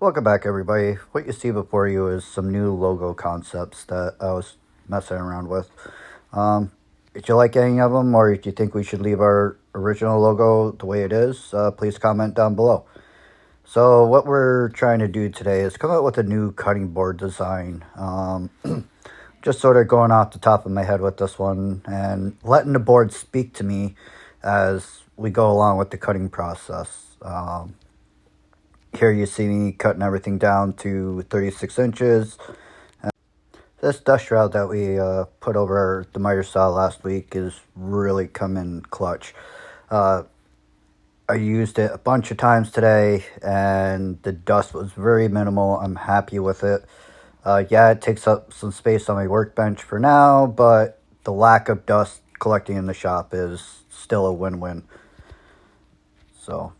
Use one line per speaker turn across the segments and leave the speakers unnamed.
Welcome back, everybody. What you see before you is some new logo concepts that I was messing around with. Did you like any of them, or do you think we should leave our original logo the way it is? Please comment down below. So what we're trying to do today is come up with a new cutting board design. Just sort of going off the top of my head with this one and letting the board speak to me as we go along with the cutting process. Here you see me cutting everything down to 36 inches. This dust shroud that we put over the miter saw last week is really coming clutch. I used it a bunch of times today and the dust was very minimal. I'm happy with it. Yeah, it takes up some space on my workbench for now, but the lack of dust collecting in the shop is still a win-win. So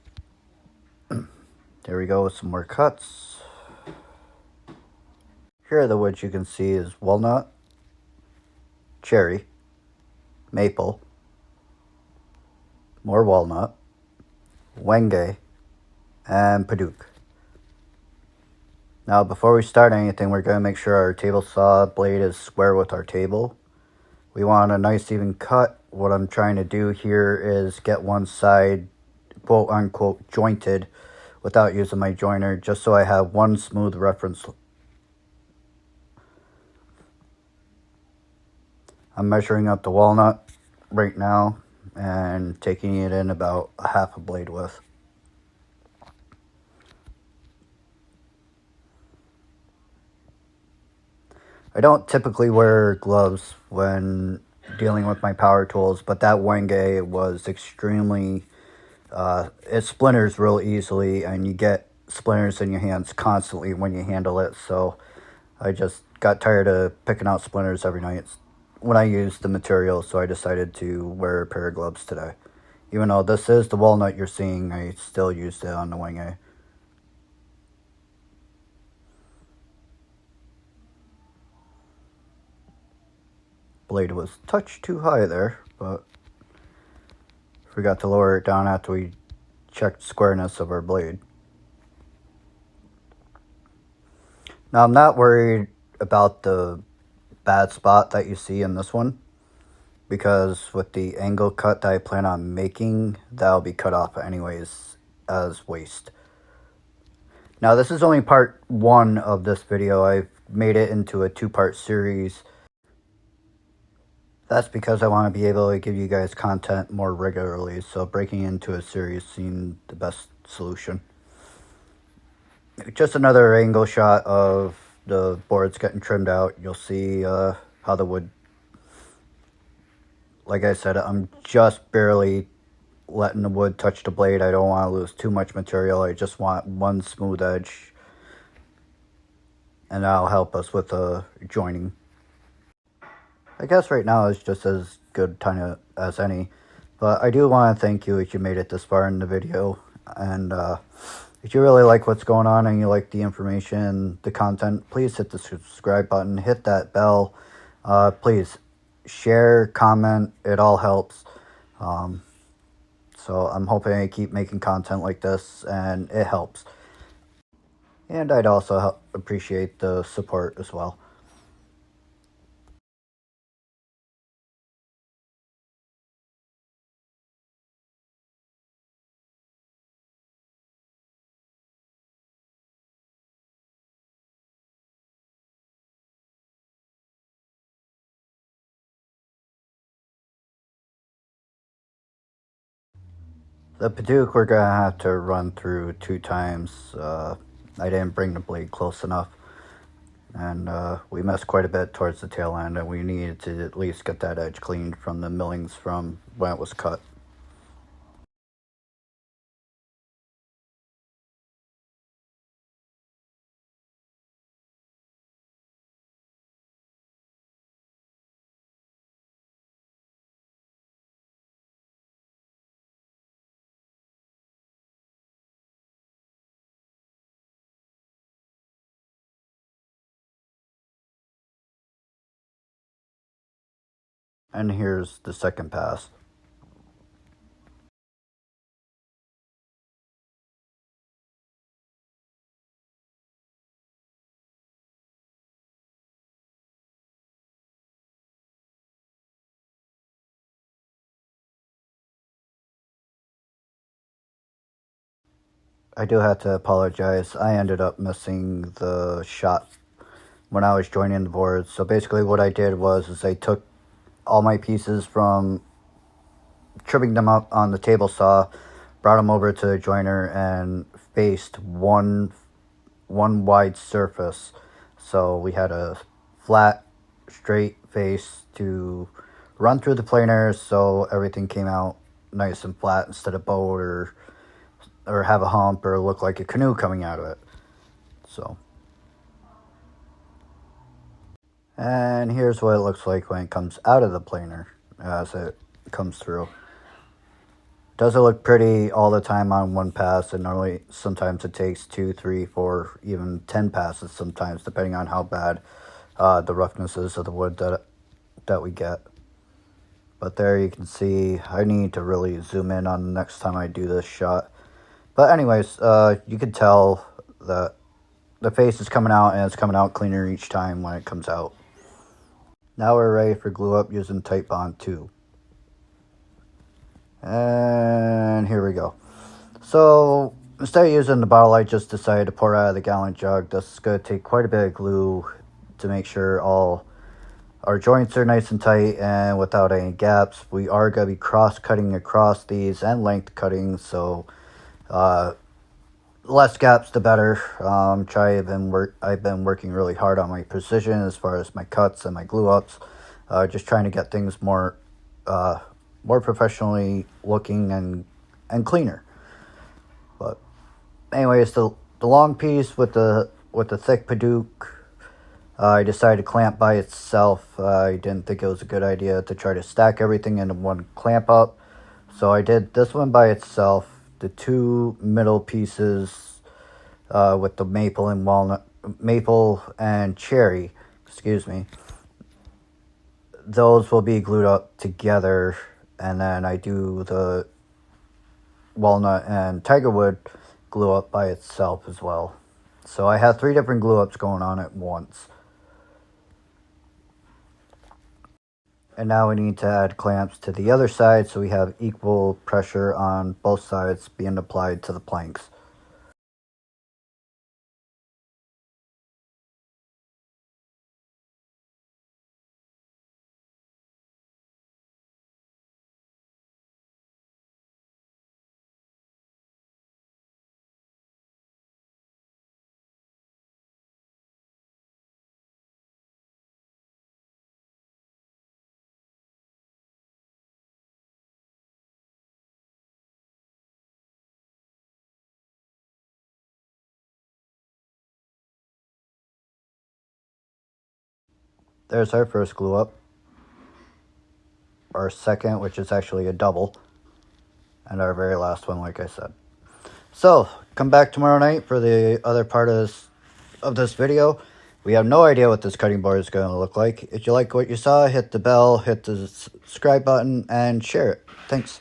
there we go with some more cuts. Here are the woods you can see is walnut, cherry, maple, more walnut, wenge, and padauk. Now before we start anything, we're going to make sure our table saw blade is square with our table. We want a nice even cut. What I'm trying to do here is get one side quote unquote jointed without using my joiner, just so I have one smooth reference. I'm measuring up the walnut right now and taking it in about a half a blade width. I don't typically wear gloves when dealing with my power tools, but that wenge was extremely, it splinters real easily and you get splinters in your hands constantly when you handle it. So I just got tired of picking out splinters every night when I used the material, so I decided to wear a pair of gloves today. Even though this is the walnut you're seeing, I still used it on the wenge. Blade was touched too high there, but forgot to lower it down after we checked squareness of our blade. Now I'm not worried about the bad spot that you see in this one, because with the angle cut that I plan on making, that'll be cut off anyways as waste. Now this is only part one of this video. I've made it into a two-part series. That's because I want to be able to give you guys content more regularly, so breaking into a series seemed the best solution. Just another angle shot of the boards getting trimmed out. You'll see how the wood, like I said, I'm just barely letting the wood touch the blade. I don't want to lose too much material. I just want one smooth edge, and that'll help us with the joining. I guess right now is just as good time as any, but I do want to thank you if you made it this far in the video, and if you really like what's going on and you like the information, the content, please hit the subscribe button, hit that bell, please share, comment, it all helps. So I'm hoping I keep making content like this and it helps. And I'd also appreciate the support as well. The padauk we're going to have to run through 2 times. I didn't bring the blade close enough. And we messed quite a bit towards the tail end, and we needed to at least get that edge cleaned from the millings from when it was cut. And here's the second pass. I do have to apologize. I ended up missing the shot when I was joining the board. So basically what I did was I took all my pieces from trimming them up on the table saw, brought them over to the joiner and faced one wide surface. So we had a flat, straight face to run through the planers, so everything came out nice and flat instead of bowed or have a hump or look like a canoe coming out of it. So, and here's what it looks like when it comes out of the planer as it comes through. Doesn't look pretty all the time on one pass, and normally sometimes it takes 2, 3, 4, even 10 passes sometimes, depending on how bad the roughness is of the wood that we get. But there you can see, I need to really zoom in on the next time I do this shot. But anyways, you can tell that the face is coming out, and it's coming out cleaner each time when it comes out. Now we're ready for glue up using Tight Bond 2. And here we go. So instead of using the bottle, I just decided to pour out of the gallon jug. This is going to take quite a bit of glue to make sure all our joints are nice and tight and without any gaps. We are going to be cross-cutting across these and length cutting, so less gaps the better. I've been working really hard on my precision as far as my cuts and my glue ups, just trying to get things more professionally looking and cleaner. But anyways, the long piece with the thick Paduke, I decided to clamp by itself. I didn't think it was a good idea to try to stack everything into one clamp up, so I did this one by itself. The two middle pieces with the maple and cherry, those will be glued up together, and then I do the walnut and tigerwood glue up by itself as well. So I have 3 different glue ups going on at once. And now we need to add clamps to the other side so we have equal pressure on both sides being applied to the planks. There's our first glue up. Our second, which is actually a double. And our very last one, like I said. So, come back tomorrow night for the other part of this video. We have no idea what this cutting board is going to look like. If you like what you saw, hit the bell, hit the subscribe button, and share it. Thanks.